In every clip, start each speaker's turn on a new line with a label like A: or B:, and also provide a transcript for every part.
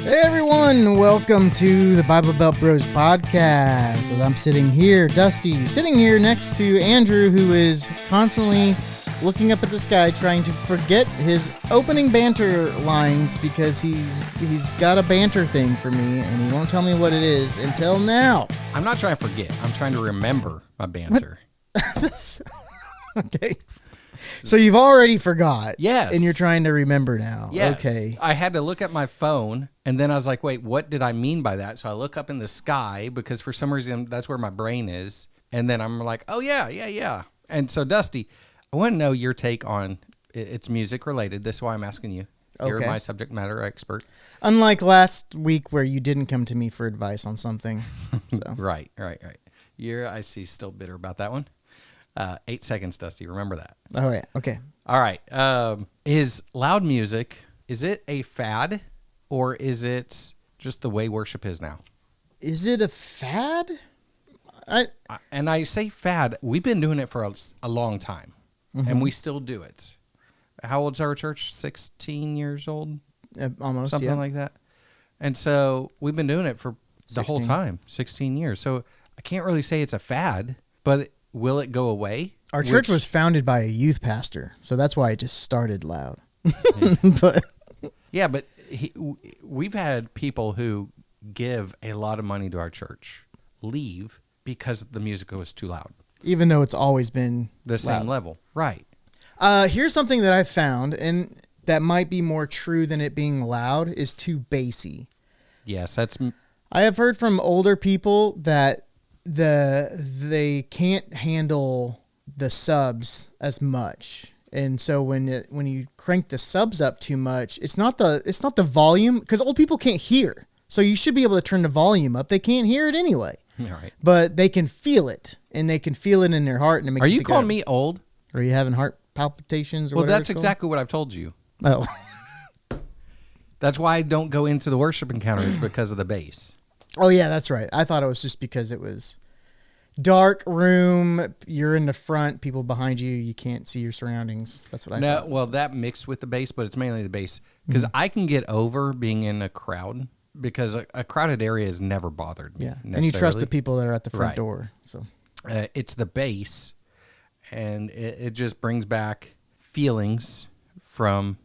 A: Hey everyone, welcome to the Bible Belt Bros podcast. As I'm sitting here, Dusty, sitting here next to Andrew, who is constantly looking up at the sky trying to forget his opening banter lines because he's got a banter thing for me and he won't tell me what it is until now.
B: I'm not trying to forget. I'm trying to remember my banter.
A: Okay. So you've already forgot.
B: Yes.
A: And you're trying to remember now.
B: Yes.
A: Okay.
B: I had to look at my phone, and then I was like, wait, what did I mean by that? So I look up in the sky, because for some reason, that's where my brain is. And then I'm like, oh, yeah. And so, Dusty, I want to know your take on, it's music related. This is why I'm asking you. You're my subject matter expert.
A: Unlike last week where you didn't come to me for advice on something. So.
B: Right. You're, I see, still bitter about that one. 8 seconds, Dusty. Remember that.
A: Oh, yeah. Okay.
B: All right. Is loud music, is it a fad or is it just the way worship is now?
A: Is it a fad?
B: And I say fad, we've been doing it for a long time, and we still do it. How old's our church? 16 years old?
A: Almost,
B: something like that. And so we've been doing it for the
A: 16.
B: whole time, 16 years. So I can't really say it's a fad, but will it go away?
A: Our church was founded by a youth pastor, so that's why it just started loud.
B: But we've had people who give a lot of money to our church leave because the music was too loud.
A: Even though it's always been
B: the same level. Right.
A: Here's something that I found, and that might be more true than it being loud, is too bassy.
B: Yes,
A: I have heard from older people that they can't handle the subs as much, and so when you crank the subs up too much, it's not the volume, because old people can't hear, so you should be able to turn the volume up. They can't hear it anyway.
B: Right.
A: But they can feel it, and they can feel it in their heart, and it makes.
B: Are you calling me old?
A: Are you having heart palpitations? Or
B: well, that's exactly what I've told you.
A: Oh.
B: That's why I don't go into the worship encounters, because of the bass.
A: Oh, yeah, that's right. I thought it was just because it was dark room, you're in the front, people behind you, you can't see your surroundings. That's what I thought.
B: Well, that mixed with the bass, but it's mainly the bass. Because I can get over being in a crowd, because a crowded area has never bothered me.
A: Yeah, and you trust the people that are at the front door. So
B: it's the bass, and it just brings back feelings from,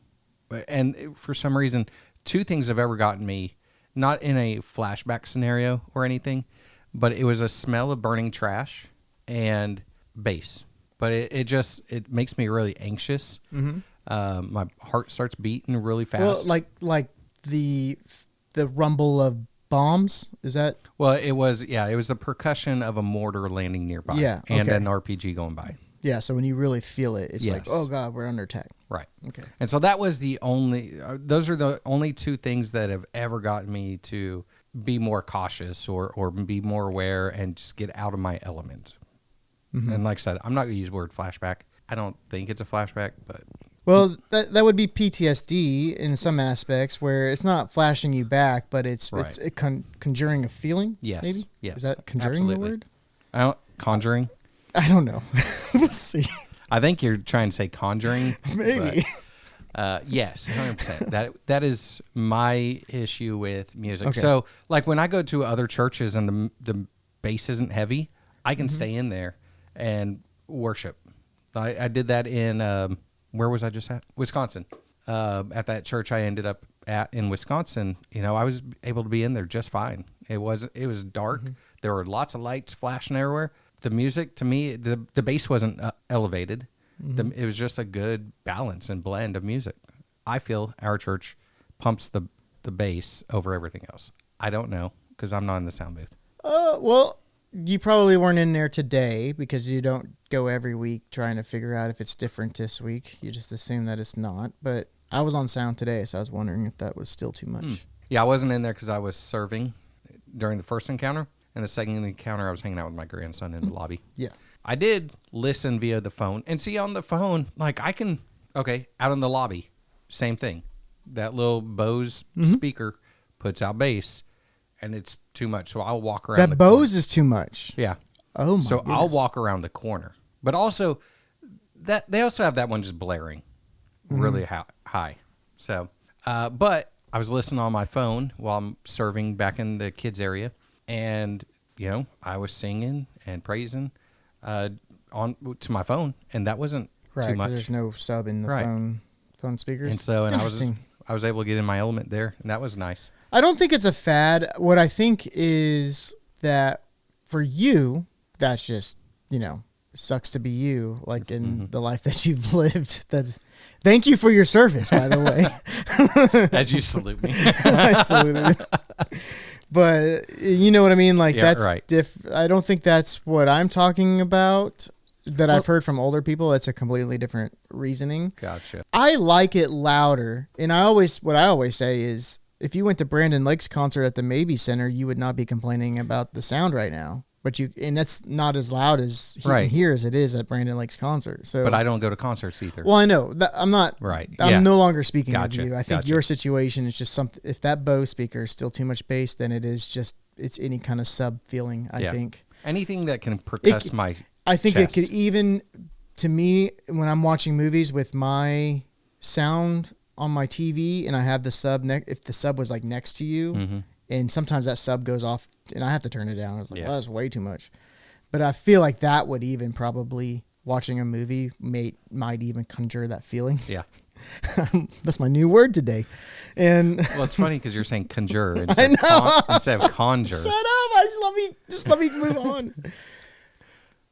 B: and for some reason, two things have ever gotten me, not in a flashback scenario or anything, but it was a smell of burning trash and bass. But it makes me really anxious. Mm-hmm. My heart starts beating really fast.
A: Well, like the rumble of bombs, is that?
B: Well, it was the percussion of a mortar landing nearby.
A: Yeah, okay.
B: And an RPG going by.
A: Yeah, so when you really feel it, it's like, oh God, we're under attack.
B: Right.
A: Okay.
B: And so that was those are the only two things that have ever gotten me to be more cautious or be more aware and just get out of my element. Mm-hmm. And like I said, I'm not going to use the word flashback. I don't think it's a flashback, but.
A: Well, that would be PTSD in some aspects, where it's not flashing you back, but it's conjuring a feeling.
B: Yes.
A: Maybe.
B: Yes.
A: Is that conjuring the word?
B: Conjuring.
A: I don't know. Let's see.
B: I think you're trying to say conjuring.
A: Maybe.
B: But, yes, 100%. That is my issue with music.
A: Okay.
B: So, like when I go to other churches and the bass isn't heavy, I can stay in there and worship. I did that in where was I just at? Wisconsin. At that church I ended up at in Wisconsin, I was able to be in there just fine. It was dark. Mm-hmm. There were lots of lights flashing everywhere. The music, to me, the bass wasn't elevated. Mm-hmm. It was just a good balance and blend of music. I feel our church pumps the bass over everything else. I don't know, because I'm not in the sound booth.
A: Well, you probably weren't in there today because you don't go every week trying to figure out if it's different this week. You just assume that it's not. But I was on sound today, so I was wondering if that was still too much.
B: Yeah, I wasn't in there because I was serving during the first encounter. And the second encounter, I was hanging out with my grandson in the lobby.
A: Yeah.
B: I did listen via the phone. And see, on the phone, like I can, out in the lobby, same thing. That little Bose speaker puts out bass, and it's too much. So I'll walk around
A: the Bose is too much?
B: Yeah.
A: Oh, my
B: So
A: goodness.
B: I'll walk around the corner. But also, they also have that one just blaring really high. So, but I was listening on my phone while I'm serving back in the kids area, and I was singing and praising on to my phone, and that wasn't too much.
A: There's no sub in the phone speakers.
B: And so, I was able to get in my element there, and that was nice.
A: I don't think it's a fad. What I think is that for you, that's just sucks to be you, like in the life that you've lived. Thank you for your service, by the way.
B: As you salute me.
A: I salute you. But you know what I mean? Like, that's
B: right.
A: I don't think that's what I'm talking about that I've heard from older people. That's a completely different reasoning.
B: Gotcha.
A: I like it louder. And what I always say is, if you went to Brandon Lake's concert at the Maybe Center, you would not be complaining about the sound right now. And that's not as loud as here as it is at Brandon Lake's concert. So,
B: but I don't go to concerts either.
A: Well, I know that I'm not.
B: Right.
A: I'm no longer speaking of you. I think
B: gotcha.
A: your situation is just something. If that Bose speaker is still too much bass, then it's any kind of sub feeling. I think
B: anything that can percuss my.
A: I think
B: chest.
A: it could even, to me, when I'm watching movies with my sound on my TV and I have the sub if the sub was like next to you. And sometimes that sub goes off, and I have to turn it down. I was like, well, that's way too much. But I feel like that would even probably, watching a movie, might even conjure that feeling.
B: Yeah.
A: That's my new word today. And
B: well, it's funny because you're saying conjure instead of conjure.
A: Shut up. Just let me move on.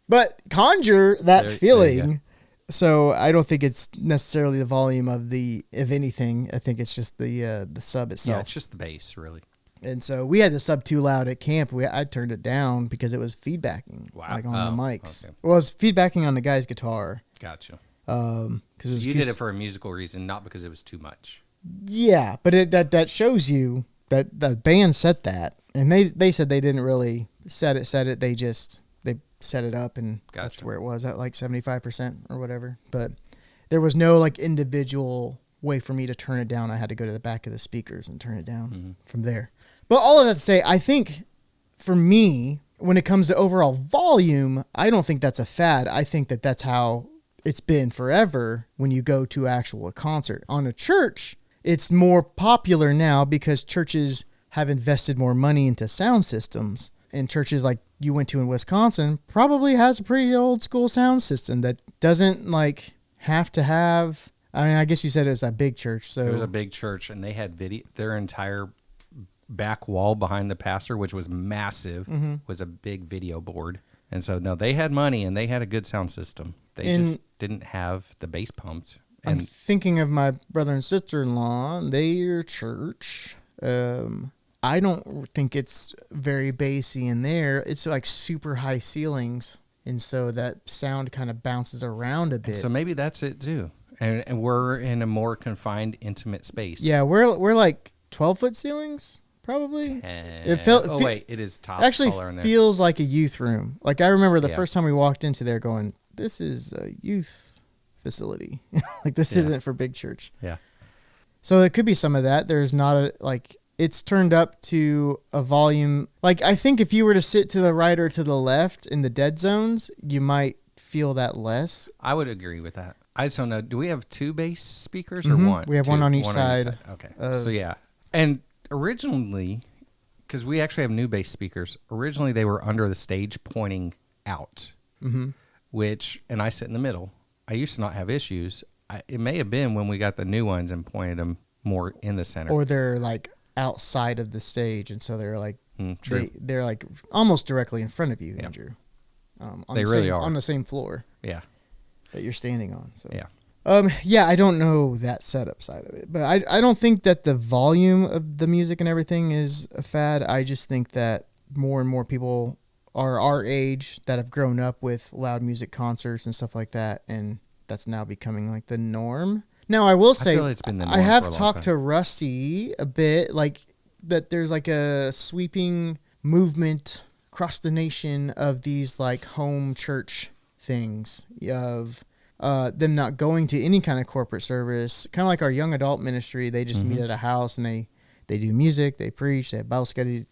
A: But conjure that feeling. So I don't think it's necessarily the volume of anything. I think it's just the sub itself.
B: Yeah, it's just the bass, really.
A: And so we had the sub too loud at camp. I turned it down because it was feedbacking, like on the mics. Okay. Well, it was feedbacking on the guy's guitar.
B: Gotcha.
A: So
B: you did it for a musical reason, not because it was too much.
A: Yeah, but that shows you that the band set that, and they said they didn't really set it. They set it up, and that's where it was at like 75% or whatever. But there was no like individual way for me to turn it down. I had to go to the back of the speakers and turn it down from there. But all of that to say, I think for me, when it comes to overall volume, I don't think that's a fad. I think that that's how it's been forever when you go to a concert. On a church, it's more popular now because churches have invested more money into sound systems. And churches like you went to in Wisconsin probably has a pretty old school sound system that doesn't like have to have... I mean, I guess you said it was a big church. So
B: it was a big church, and they had their entire back wall behind the pastor, which was massive, was a big video board. And so, no, they had money, and they had a good sound system. They just didn't have the bass pumped.
A: I'm thinking of my brother and sister-in-law, their church. I don't think it's very bassy in there. It's like super high ceilings, and so that sound kind of bounces around a bit.
B: And so maybe that's it, too. And we're in a more confined, intimate space.
A: Yeah, we're like 12-foot ceilings, probably.
B: It is top.
A: Actually, feels like a youth room. Like I remember the first time we walked into there, going, "This is a youth facility. Like this isn't for big church."
B: Yeah.
A: So it could be some of that. There's not it's turned up to a volume. Like I think if you were to sit to the right or to the left in the dead zones, you might feel that less.
B: I would agree with that. I just don't know. Do we have two bass speakers or one?
A: We have one on each side.
B: Okay. So yeah. And originally, because we actually have new bass speakers, originally they were under the stage pointing out, and I sit in the middle. I used to not have issues. It may have been when we got the new ones and pointed them more in the center.
A: Or they're like outside of the stage, and so they're like they're like almost directly in front of you, Andrew.
B: They really are
A: on the same floor.
B: Yeah.
A: That you're standing on. So
B: yeah.
A: I don't know that setup side of it, but I don't think that the volume of the music and everything is a fad. I just think that more and more people are our age that have grown up with loud music concerts and stuff like that, and that's now becoming like the norm. Now I will say
B: it's been the norm
A: I have
B: for a long
A: talked
B: time.
A: to Rusty a bit, like that there's like a sweeping movement across the nation of these like home church things of them not going to any kind of corporate service, kind of like our young adult ministry. They just meet at a house and they do music, they preach, they have Bible study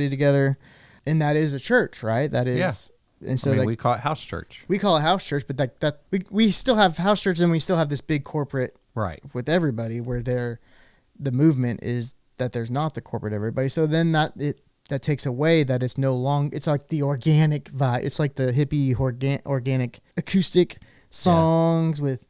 A: together, and that is a church, right? That is, and so
B: we call it house church.
A: We call it house church, but we still have house church, and we still have this big corporate
B: right
A: with everybody where the movement is that there's not the corporate everybody. So then that takes away that it's no longer, it's like the organic vibe. It's like the hippie organic acoustic songs with,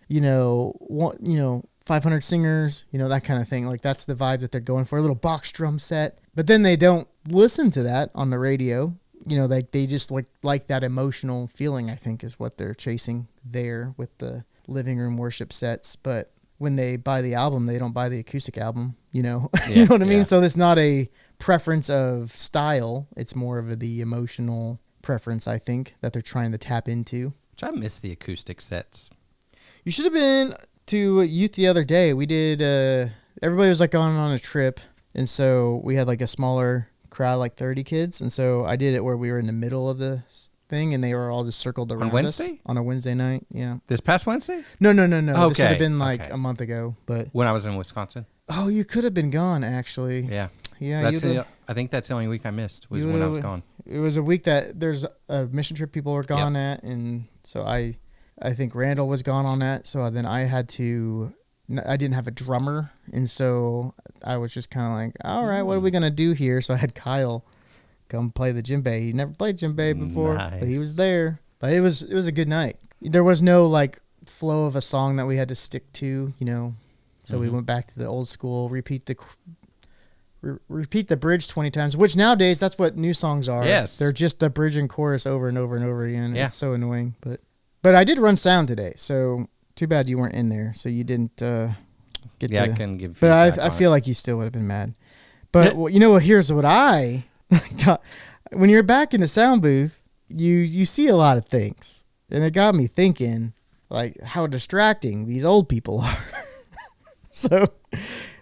A: 500 singers, that kind of thing. Like that's the vibe that they're going for, a little box drum set. But then they don't listen to that on the radio. They just like that emotional feeling, I think, is what they're chasing there with the living room worship sets. But when they buy the album, they don't buy the acoustic album, you know what I mean? So it's not a preference of style. It's more of the emotional preference, I think, that they're trying to tap into.
B: Which I miss the acoustic sets.
A: You should have been to youth the other day. We did, everybody was like going on a trip. And so we had like a smaller crowd, like 30 kids. And so I did it where we were in the middle of the thing and they were all just circled around
B: on Wednesday?
A: us on a Wednesday night. Yeah.
B: This past Wednesday?
A: No.
B: Okay.
A: This would have been like a month ago, but
B: when I was in Wisconsin.
A: Oh, you could have been gone actually.
B: Yeah.
A: Yeah.
B: I think that's the only week I missed was when I was gone.
A: It was a week that there's a mission trip people were gone at. And so I think Randall was gone on that. So then I didn't have a drummer. And so I was just kind of like, all right, what are we going to do here? So I had Kyle come play the djembe. He never played djembe before, but he was there. But it was a good night. There was no like flow of a song that we had to stick to, So we went back to the old school, repeat the bridge 20 times, which nowadays that's what new songs are.
B: Yes.
A: They're just the bridge and chorus over and over and over again.
B: Yeah.
A: It's so annoying, but I did run sound today. So too bad you weren't in there. So you didn't get to.
B: I couldn't give
A: But I feel like you still would have been mad. But here's what I got. When you're back in the sound booth, you see a lot of things. And it got me thinking like how distracting these old people are. So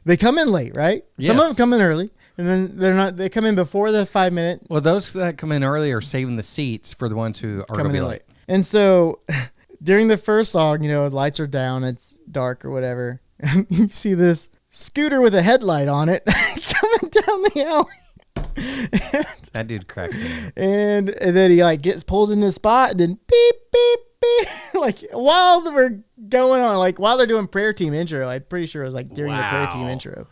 A: they come in late, right?
B: Yes.
A: Some of them come in early, and then they come in before the 5 minute.
B: Well, those that come in early are saving the seats for the ones who are going to be late.
A: And so during the first song, lights are down, it's dark or whatever. You see this scooter with a headlight on it coming down the alley.
B: That dude cracks me up.
A: And then he pulls in the spot and then beep, beep, beep. Like while we're going on, like while they're doing prayer team intro, I'm pretty sure it was like during the prayer team intro.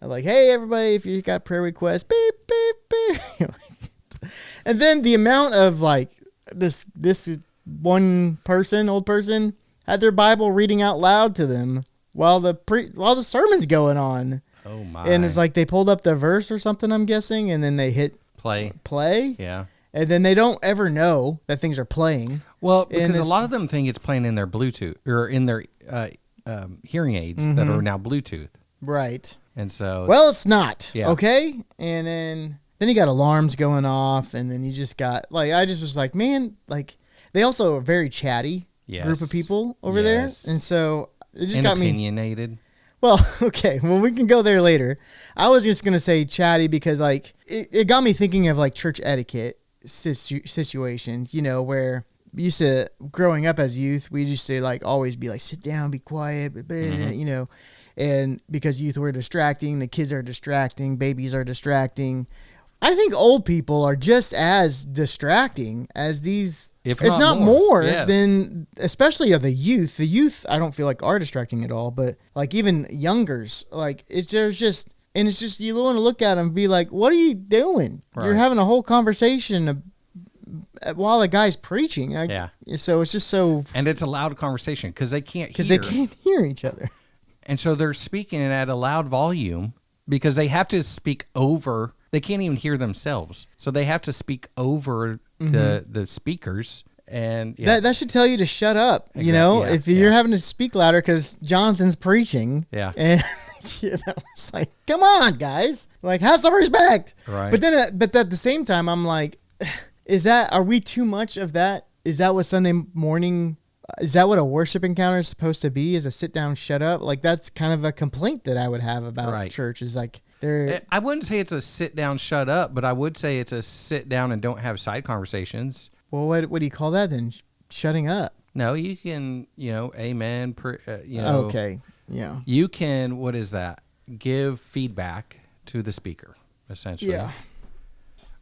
A: I'm like, hey, everybody, if you got prayer requests, beep, beep, beep. And then the amount of like this one person, old person, had their Bible reading out loud to them while the sermon's going on.
B: Oh my!
A: And it's like they pulled up the verse or something, I'm guessing, and then they hit play. Yeah. And then they don't ever know that things are playing.
B: Well, because a lot of them think it's playing in their Bluetooth or in their hearing aids that are now Bluetooth.
A: Right.
B: And so,
A: well, it's not.
B: Yeah.
A: Okay. And then you got alarms going off, and then you just got I just was like, man, they also are a very chatty group of people over there, and so it just got me
B: opinionated.
A: Well, okay. Well, we can go there later. I was just gonna say chatty because it got me thinking of church etiquette situation. Where we used to, growing up as youth, we used to always be sit down, be quiet, and because youth were distracting, the kids are distracting, babies are distracting. I think old people are just as distracting as these, if not more than, especially of the youth. The youth, I don't feel like are distracting at all, but even youngers, it's just, and it's just, you want to look at them and be like, what are you doing? Right. You're having a whole conversation while the guy's preaching. So it's just so.
B: And it's a loud conversation because they can't
A: hear each other.
B: And so they're speaking at a loud volume because they have to speak over. They can't even hear themselves. So they have to speak over the speakers. And
A: that should tell you to shut up. Exactly. If you're having to speak louder because Jonathan's preaching. Yeah. And it's like, come on, guys. Have some respect.
B: Right.
A: But at the same time, I'm like, are we too much of that? Is that what Sunday morning, is that what a worship encounter is supposed to be? Is a sit down, shut up? That's kind of a complaint that I would have about church is
B: I wouldn't say it's a sit down, shut up, but I would say it's a sit down and don't have side conversations.
A: Well, what do you call that then? Shutting up?
B: No, you can, amen.
A: Okay. Yeah.
B: You can, what is that? Give feedback to the speaker, essentially.
A: Yeah.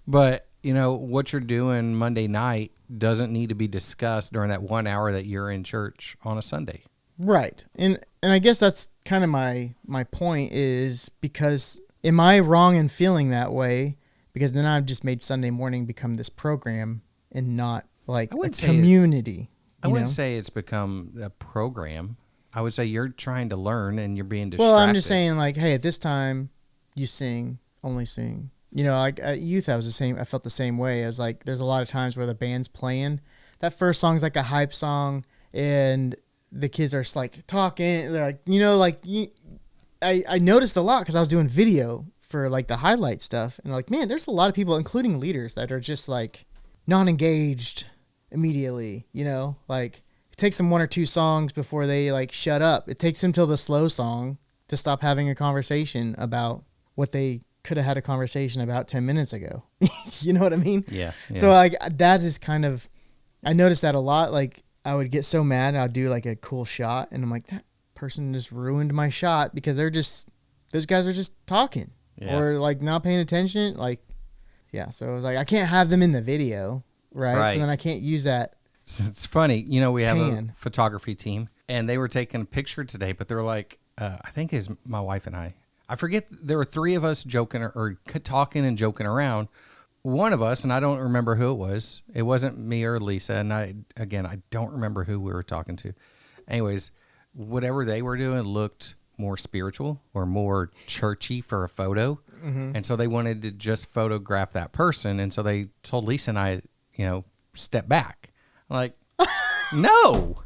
B: But, what you're doing Monday night doesn't need to be discussed during that 1 hour that you're in church on a Sunday.
A: Right. And I guess that's kind of my point is because am I wrong in feeling that way? Because then I've just made Sunday morning become this program and not like a community.
B: I wouldn't say it's become a program. I would say you're trying to learn and you're being distracted.
A: Well, I'm just saying like, hey, at this time you sing, only sing. Like at youth, I felt the same way. I was like, there's a lot of times where the band's playing. That first song's like a hype song and the kids are just like talking. They're like, I noticed a lot because I was doing video for like the highlight stuff. And like, man, there's a lot of people, including leaders, that are just like non-engaged immediately, like it takes them one or two songs before they like shut up. It takes them till the slow song to stop having a conversation about what they could have had a conversation about 10 minutes ago. You know what I mean?
B: Yeah.
A: So like that is kind of, I noticed that a lot. Like I would get so mad. I'd do like a cool shot and I'm like, that person just ruined my shot because those guys are just talking or like not paying attention. Like, yeah. So it was like, I can't have them in the video. Right. So then I can't use that.
B: It's funny. We have a photography team and they were taking a picture today, but they're like, I think it's my wife and I forget. There were three of us joking or talking and joking around. One of us, and I don't remember who it was. It wasn't me or Lisa. And I don't remember who we were talking to. Anyways, whatever they were doing looked more spiritual or more churchy for a photo. Mm-hmm. And so they wanted to just photograph that person. And so they told Lisa and I, step back. I'm like, no.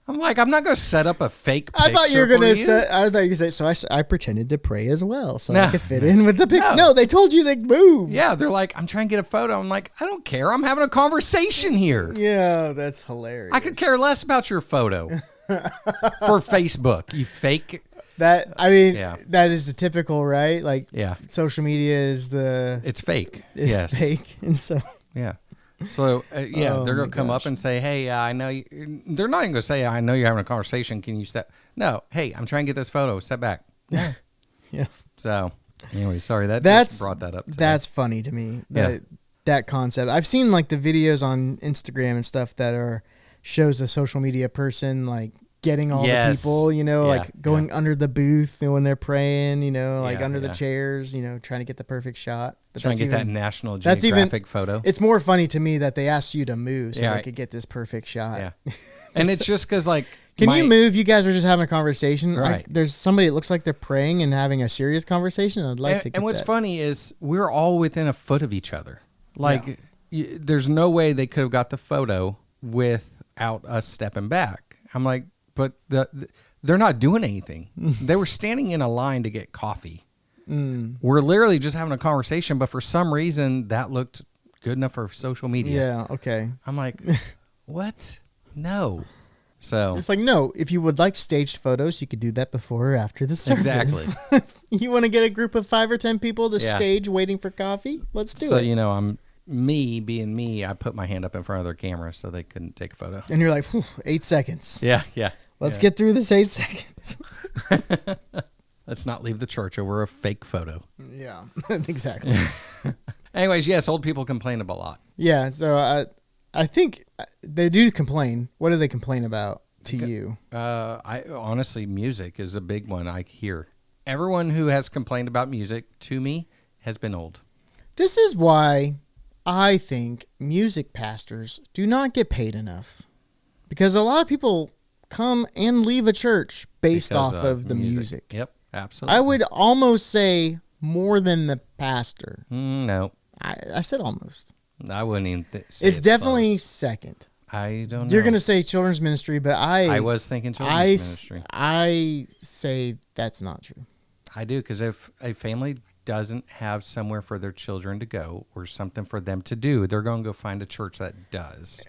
B: I'm like, I'm not going to set up a fake picture.
A: I thought you were going to say, so I pretended to pray as well so I could fit in with the picture. No, they told you to move.
B: Yeah, they're like, I'm trying to get a photo. I'm like, I don't care. I'm having a conversation here.
A: Yeah, that's hilarious.
B: I could care less about your photo for Facebook. You fake.
A: That is the typical, right? Like, social media is it's
B: fake.
A: It's fake. And so,
B: yeah. So, they're going to come up and say, hey, I know you. They're not even going to say, I know you're having a conversation. Can you step? No. Hey, I'm trying to get this photo. Step back.
A: Yeah.
B: So, anyway, sorry. Just brought that up today.
A: That's funny to me. That concept. I've seen like the videos on Instagram and stuff that shows a social media person like getting all the people, like going under the booth when they're praying, under the chairs, trying to get the perfect shot.
B: But trying to get that National Geographic photo.
A: It's more funny to me that they asked you to move so they could get this perfect shot.
B: Yeah. And it's just because like,
A: can you move? You guys are just having a conversation.
B: Right.
A: There's somebody that looks like they're praying and having a serious conversation. I'd like to get
B: And what's funny is we're all within a foot of each other. Like there's no way they could have got the photo without us stepping back. I'm like, but they're not doing anything. They were standing in a line to get coffee. We're literally just having a conversation, but for some reason that looked good enough for social media.
A: Yeah, okay.
B: I'm like, what? No. So
A: it's like, no, if you would like staged photos, you could do that before or after the service.
B: Exactly.
A: You want to get a group of 5 or 10 people to stage waiting for coffee? Let's do it.
B: So, I'm me being me, I put my hand up in front of their camera so they couldn't take a photo.
A: And you're like, 8 seconds.
B: Yeah.
A: Let's get through this 8 seconds.
B: Let's not leave the church over a fake photo.
A: Yeah, exactly.
B: Anyways, yes, old people complain about a lot.
A: Yeah, so I think they do complain. What do they complain about to you?
B: I honestly, music is a big one I hear. Everyone who has complained about music to me has been old.
A: This is why I think music pastors do not get paid enough. Because a lot of people come and leave a church based off of the music.
B: Yep, absolutely.
A: I would almost say more than the pastor.
B: No.
A: I said almost.
B: I wouldn't even say
A: it's definitely
B: close.
A: Second.
B: I don't know.
A: You're going to say children's ministry, but I
B: was thinking children's ministry.
A: I say that's not true.
B: I do, because if a family doesn't have somewhere for their children to go or something for them to do, they're going to go find a church that does.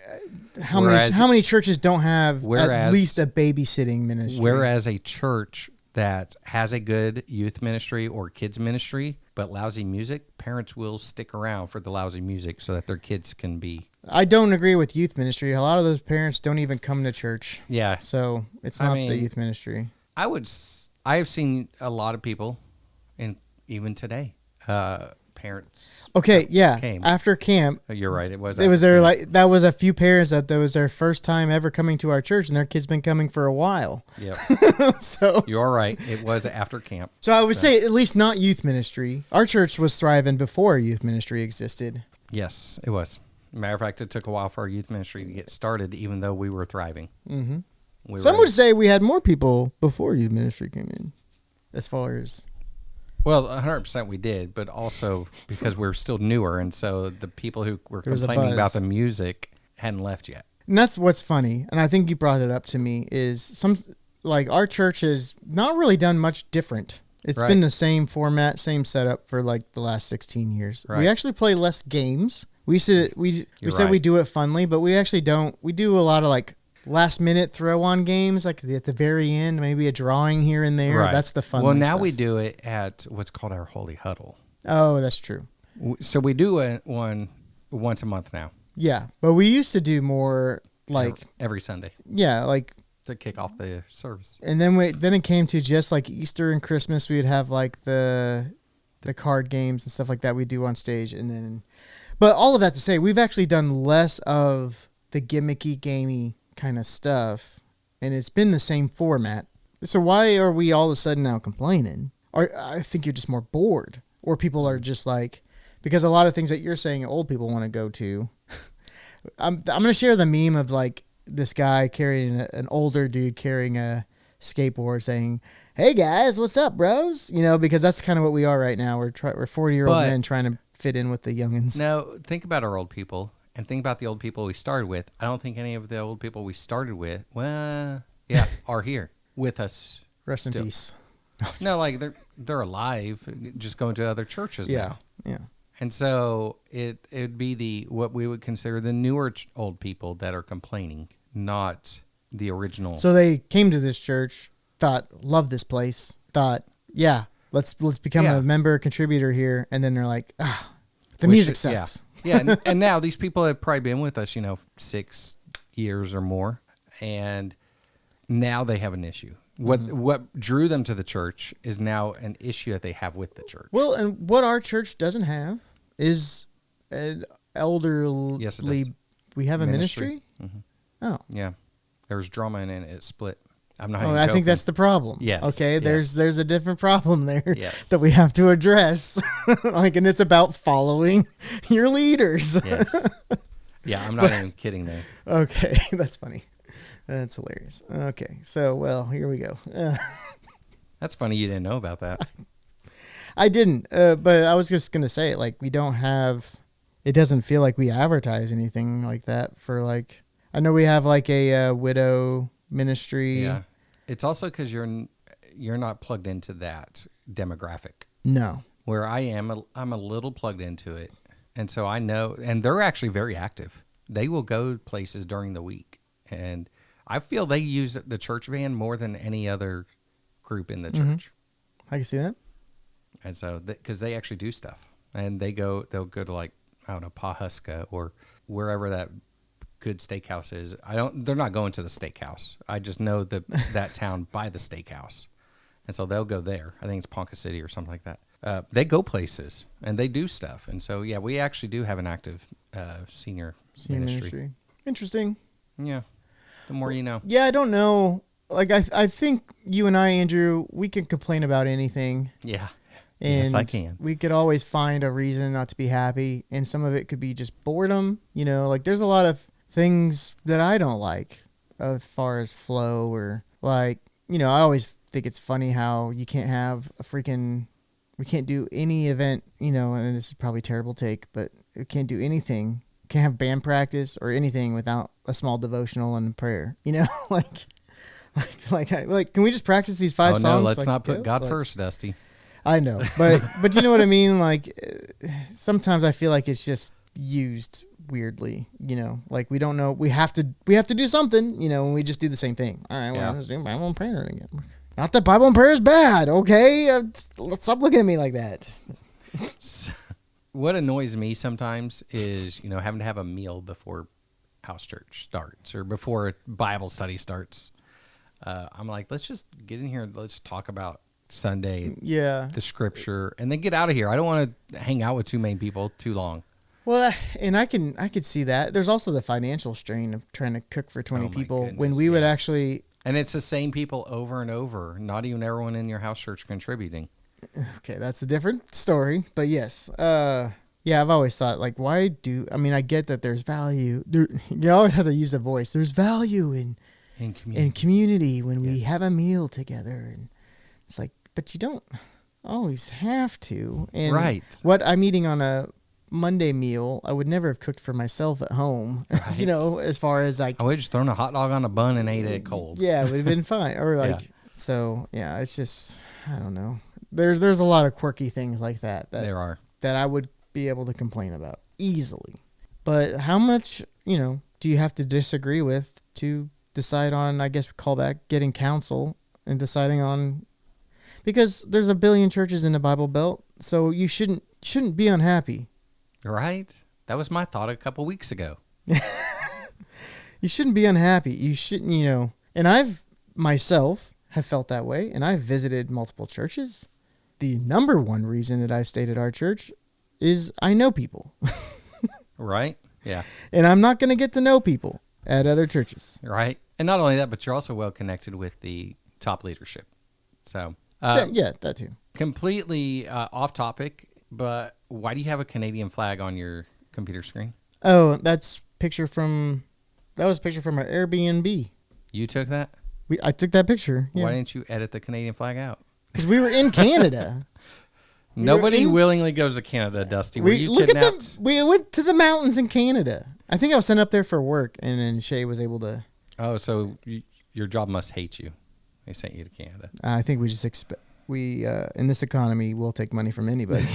A: How many churches don't have at least a babysitting ministry?
B: Whereas a church that has a good youth ministry or kids ministry but lousy music, parents will stick around for the lousy music so that their kids can be.
A: I don't agree with youth ministry. A lot of those parents don't even come to church.
B: Yeah.
A: So it's not the youth ministry. I
B: have seen a lot of people, and even today, parents.
A: Okay, yeah.
B: Came.
A: After camp,
B: Oh, you're right. It was
A: their like that was a few parents that was their first time ever coming to our church, and their kids been coming for a while.
B: Yep.
A: So
B: you're right. It was after camp.
A: So I would say at least not youth ministry. Our church was thriving before youth ministry existed.
B: Yes, it was. Matter of fact, it took a while for our youth ministry to get started, even though we were thriving.
A: Mm-hmm. Some would say we had more people before youth ministry came in, as far as.
B: Well, 100% we did, but also because we're still newer, and so the people who were complaining about the music hadn't left yet.
A: And that's what's funny, and I think you brought it up to me, is like our church has not really done much different. It's been the same format, same setup for like the last 16 years. Right. We actually play less games. We said we do it funly, but we actually don't. We do a lot of like last minute throw on games, like at the very end, maybe a drawing here and there. Right. That's the fun.
B: Well, now
A: stuff.
B: We do it at what's called our Holy Huddle.
A: Oh, that's true.
B: So we do one once a month now.
A: Yeah, but we used to do more like
B: every Sunday.
A: Yeah, like
B: to kick off the service.
A: And then it came to just like Easter and Christmas. We'd have like the card games and stuff like that we do on stage, and then. But all of that to say, we've actually done less of the gimmicky, gamey kind of stuff, and it's been the same format. So why are we all of a sudden now complaining? Or I think you're just more bored, or people are just like, because a lot of things that you're saying old people want to go to. I'm going to share the meme of like this guy carrying an older dude carrying a skateboard saying, "Hey guys, what's up, bros?" You know, because that's kind of what we are right now. We're 40-year-old men trying to fit in with the youngins.
B: No, think about our old people and think about the old people we started with. I don't think any of the old people we started with, are here with us.
A: Rest in peace.
B: No, like they're alive, just going to other churches now.
A: Yeah.
B: And so it'd be what we would consider the newer old people that are complaining, not the original.
A: So they came to this church, love this place, yeah. Let's become a member contributor here, and then they're like, the music sucks.
B: Yeah. And now these people have probably been with us, 6 years or more, and now they have an issue. What drew them to the church is now an issue that they have with the church.
A: Well, and what our church doesn't have is an elderly.
B: Yes, it does.
A: We have a ministry.
B: Mm-hmm.
A: Oh,
B: yeah. There's drama in it. It's split. I'm not.
A: I think that's the problem.
B: Yes.
A: Okay.
B: Yes.
A: There's a different problem there.
B: Yes.
A: That we have to address. And it's about following your leaders.
B: Yes. Yeah, I'm not even kidding there.
A: Okay, that's funny. That's hilarious. Okay, so here we go.
B: That's funny. You didn't know about that.
A: I didn't, but I was just gonna say it. Like we don't have. It doesn't feel like we advertise anything like that for like. I know we have like a widow ministry.
B: Yeah. It's also because you're not plugged into that demographic.
A: No.
B: Where I am, I'm a little plugged into it. And so I know, and they're actually very active. They will go places during the week. And I feel they use the church van more than any other group in the church.
A: I can see that.
B: And so, because they actually do stuff. And they'll go to like, I don't know, Pawhuska or wherever that good steakhouse is. They're not going to the steakhouse. I just know that town by the steakhouse. And so they'll go there. I think it's Ponca City or something like that. They go places and they do stuff. And so, yeah, we actually do have an active senior ministry.
A: Interesting.
B: Yeah. The more you know.
A: Yeah, I don't know. Like, I think you and I, Andrew, we can complain about anything.
B: Yeah.
A: And
B: yes, I can.
A: We could always find a reason not to be happy. And some of it could be just boredom. Like there's a lot of things that I don't like as far as flow or like, I always think it's funny how you can't have we can't do any event, and this is probably a terrible take, but we can't do anything. Can't have band practice or anything without a small devotional and prayer, like, can we just practice these 5 songs?
B: No, let's not put God first, Dusty.
A: I know, but you know what I mean? Like sometimes I feel like it's just used weirdly, like we don't know. We have to do something, and we just do the same thing. All right, well, let's do Bible and prayer again. Not that Bible and prayer is bad, okay? Let's stop looking at me like that.
B: What annoys me sometimes is, having to have a meal before house church starts or before Bible study starts. I'm like, let's just get in here and let's talk about Sunday,
A: Yeah.
B: the scripture, and then get out of here. I don't want to hang out with two main people too long.
A: Well, and I could see that. There's also the financial strain of trying to cook for 20
B: Oh, my
A: people
B: goodness,
A: when we would
B: yes.
A: actually.
B: And it's the same people over and over. Not even everyone in your house church contributing.
A: Okay, that's a different story, but yes. Yeah, I've always thought, like, I get that there's value. You always have to use the voice. There's value in community when we have a meal together. And it's like, but you don't always have to. And
B: right.
A: What I'm eating on a Monday meal, I would never have cooked for myself at home.
B: Right.
A: As far as
B: I would have just thrown a hot dog on a bun and ate it cold.
A: Yeah, it would have been fine. Or it's just, I don't know. There's a lot of quirky things like that.
B: There are.
A: That I would be able to complain about easily. But how much, do you have to disagree with to decide on, I guess, call back, getting counsel and deciding on, because there's a billion churches in the Bible Belt, so you shouldn't be unhappy.
B: Right? That was my thought a couple weeks ago.
A: You shouldn't be unhappy. You shouldn't, and I've myself have felt that way, and I've visited multiple churches. The number one reason that I've stayed at our church is I know people.
B: Right? Yeah.
A: And I'm not going to get to know people at other churches.
B: Right? And not only that, but you're also well connected with the top leadership. So,
A: that too.
B: Completely off topic, but why do you have a Canadian flag on your computer screen?
A: Oh, that was a picture from our Airbnb.
B: You took that?
A: I took that picture. Yeah.
B: Why didn't you edit the Canadian flag out?
A: Because we were in Canada.
B: Nobody willingly goes to Canada, Dusty. Were you kidnapped?
A: We went to the mountains in Canada. I think I was sent up there for work, and then Shay was able to.
B: Oh, so your job must hate you. They sent you to Canada.
A: I think we just expect in this economy we'll take money from anybody.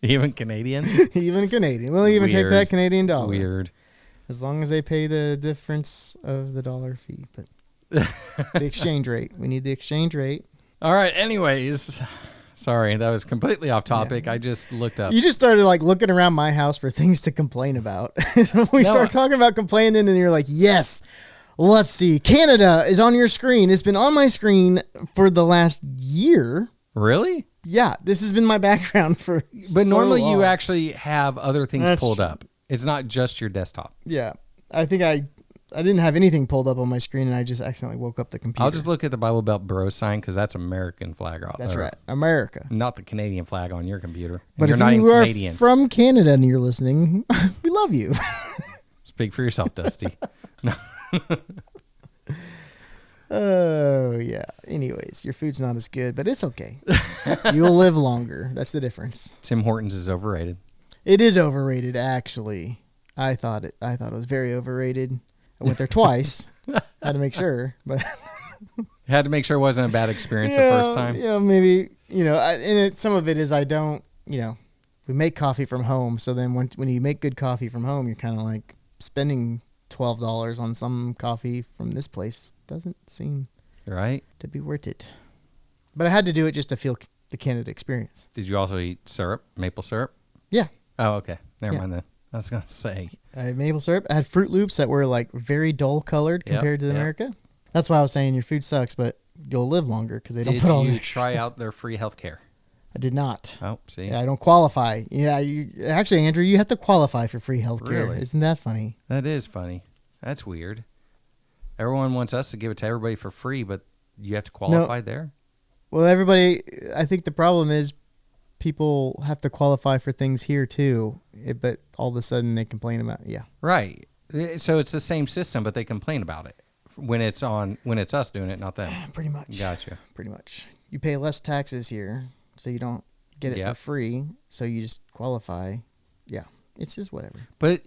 B: Even Canadian?
A: Even Canadian. We'll even take that Canadian dollar.
B: Weird.
A: As long as they pay the difference of the dollar fee, but the exchange rate. We need the exchange rate.
B: All right. Anyways. Sorry, that was completely off topic. Yeah. I just looked up.
A: You just started looking around my house for things to complain about. We start talking about complaining, and you're like, yes, let's see. Canada is on your screen. It's been on my screen for the last year.
B: Really?
A: Yeah, this has been my background for
B: But normally
A: long.
B: you actually have other things pulled up. It's not just your desktop.
A: Yeah. I think I didn't have anything pulled up on my screen, and I just accidentally woke up the computer.
B: I'll just look at the Bible Belt Bro sign because that's American flag.
A: That's right. America.
B: Not the Canadian flag on your computer. And
A: but
B: you're
A: if
B: not
A: you
B: even
A: are
B: Canadian.
A: from Canada and you're listening, we love you.
B: Speak for yourself, Dusty.
A: Oh, yeah. Anyways, your food's not as good, but it's okay. You'll live longer. That's the difference.
B: Tim Hortons is overrated.
A: It is overrated, actually. I thought it was very overrated. I went there twice. Had to make sure, but
B: had to make sure it wasn't a bad experience the first time.
A: Yeah, maybe, some of it is I don't, we make coffee from home. So then when you make good coffee from home, you're kind of like spending $12 on some coffee from this place doesn't seem
B: right
A: to be worth it. But I had to do it just to feel the Canada experience.
B: Did you also eat syrup, maple syrup?
A: Yeah.
B: Oh, okay. Never mind then. I was going to say.
A: I had maple syrup. I had Fruit Loops that were very dull colored compared to America. That's why I was saying your food sucks, but you'll live longer because they don't put all.
B: Did you try out their free health care?
A: I did not.
B: Oh, see.
A: Yeah, I don't qualify. Yeah, actually, Andrew, you have to qualify for free health care.
B: Really?
A: Isn't that funny?
B: That is funny. That's weird. Everyone wants us to give it to everybody for free, but you have to qualify there?
A: Well, I think the problem is people have to qualify for things here too, but all of a sudden they complain about
B: Right. So it's the same system, but they complain about it when it's us doing it, not them.
A: Pretty much.
B: Gotcha.
A: Pretty much. You pay less taxes here, so you don't get it for free, so you just qualify. Yeah. It's just whatever.
B: But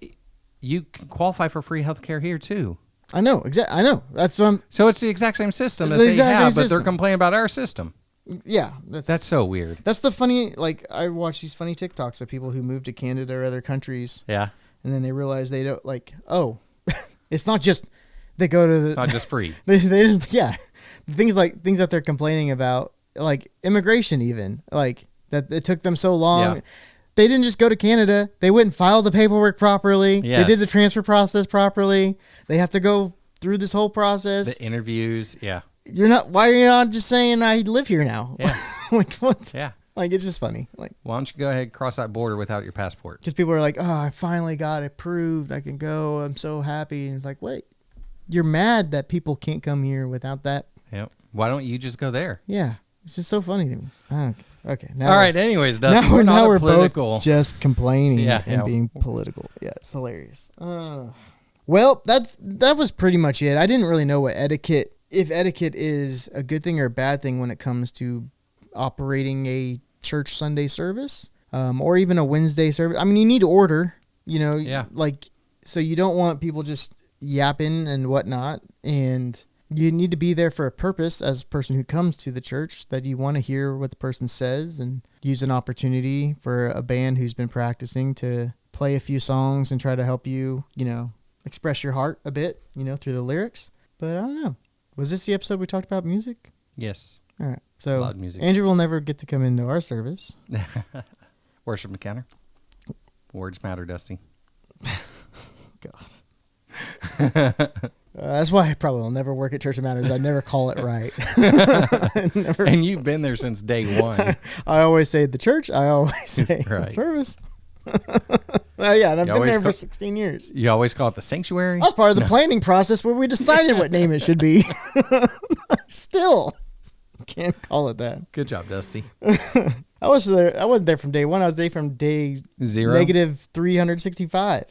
B: you can qualify for free health care here too.
A: I know. I know. That's what I'm.
B: So it's the exact same system that they have, but they're complaining about our system.
A: Yeah.
B: That's so weird.
A: That's the funny, I watch these funny TikToks of people who move to Canada or other countries.
B: Yeah.
A: And then they realize they don't, it's not just, they go to the.
B: It's not just free.
A: They Things that they're complaining about, like immigration even, that it took them so long. Yeah. They didn't just go to Canada. They wouldn't file the paperwork properly. Yes. They did the transfer process properly. They have to go through this whole process.
B: The interviews, yeah.
A: you're not. Why are you not just saying I live here now?
B: Yeah.
A: Like what?
B: Yeah.
A: Like it's just funny. Like
B: Why don't you go ahead and cross that border without your passport?
A: because people are like, oh, I finally got it approved. I can go. I'm so happy. And it's like, wait, you're mad that people can't come here without that?
B: Yep. Why don't you just go there?
A: Yeah, it's just so funny to me. I don't. Okay. Now
B: All right. Anyways, Dusty,
A: now,
B: we're not
A: we're
B: political.
A: both just complaining
B: Yeah,
A: and
B: yeah.
A: being political. Yeah, it's hilarious. Well, that was pretty much it. I didn't really know what if etiquette is a good thing or a bad thing when it comes to operating a church Sunday service, or even a Wednesday service. I mean, you need order,
B: Yeah.
A: like, so you don't want people just yapping and whatnot, and you need to be there for a purpose as a person who comes to the church, that you want to hear what the person says and use an opportunity for a band who's been practicing to play a few songs and try to help you, express your heart a bit, through the lyrics. But I don't know. Was this the episode we talked about music?
B: Yes.
A: All right. So
B: Loud music.
A: Andrew will never get to come into our service.
B: Worship encounter. Words matter, Dusty.
A: God. That's why I probably will never work at Church of Matters. I never call it right.
B: And you've been there since day one.
A: I always say the church. I always say
B: Right.
A: service. Yeah, and I've
B: You
A: been there
B: always
A: for 16 years.
B: You always call it the sanctuary?
A: That was part of the planning process where we decided what name it should be. Still can't call it that.
B: Good job, Dusty.
A: I wasn't there from day one. I was there from day
B: Zero?
A: negative 365.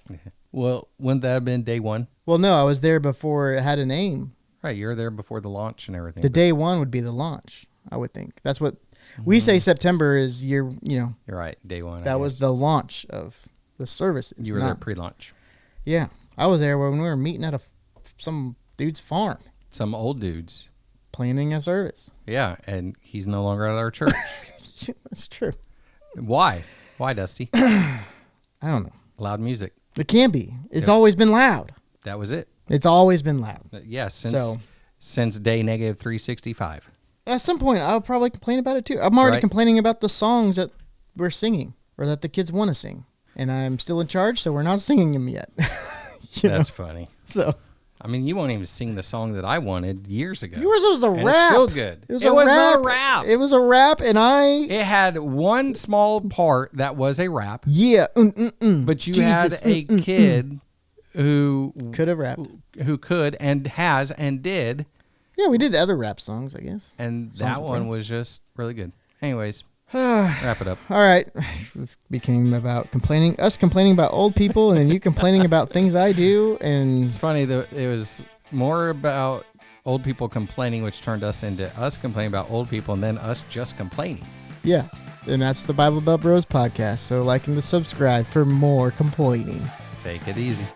B: Well, wouldn't that have been day one?
A: Well, no, I was there before it had a name.
B: Right, you were there before the launch and everything.
A: The day one would be the launch, I would think. That's what we say. September is
B: You're right, day one.
A: that was the launch of the service. It's
B: You were there
A: not-
B: pre-launch.
A: Yeah, I was there when we were meeting at some dude's farm,
B: Some old dudes.
A: planning a service.
B: Yeah, and he's no longer at our church.
A: That's true.
B: Why? Why, Dusty?
A: I don't know.
B: Loud music.
A: It can be. It's
B: Yep.
A: always been loud.
B: That was it.
A: It's always been loud.
B: Yeah,
A: So-
B: since day negative 365.
A: At some point, I'll probably complain about it too. I'm already
B: Right.
A: complaining about the songs that we're singing or that the kids want to sing. And I'm still in charge, so we're not singing them yet.
B: That's funny.
A: So
B: I mean, you won't even sing the song that I wanted years ago.
A: yours was a
B: And
A: rap.
B: It's still good.
A: It was
B: not a rap.
A: It was a rap, and
B: It had one small part that was a rap,
A: yeah.
B: but you
A: Jesus,
B: had a kid who
A: Could have rapped.
B: who could and has and did,
A: Yeah, we did other rap songs, I guess.
B: and
A: Songs
B: that
A: of
B: one
A: praise.
B: was just really good. Anyways,
A: All
B: wrap it up.
A: right. This became about us complaining about old people, and you complaining about things I do, and
B: It's funny that it was more about old people complaining, which turned us into us complaining about old people, and then us just complaining.
A: yeah. And that's the Bible Belt Bros podcast. So like and subscribe for more complaining.
B: Take it easy.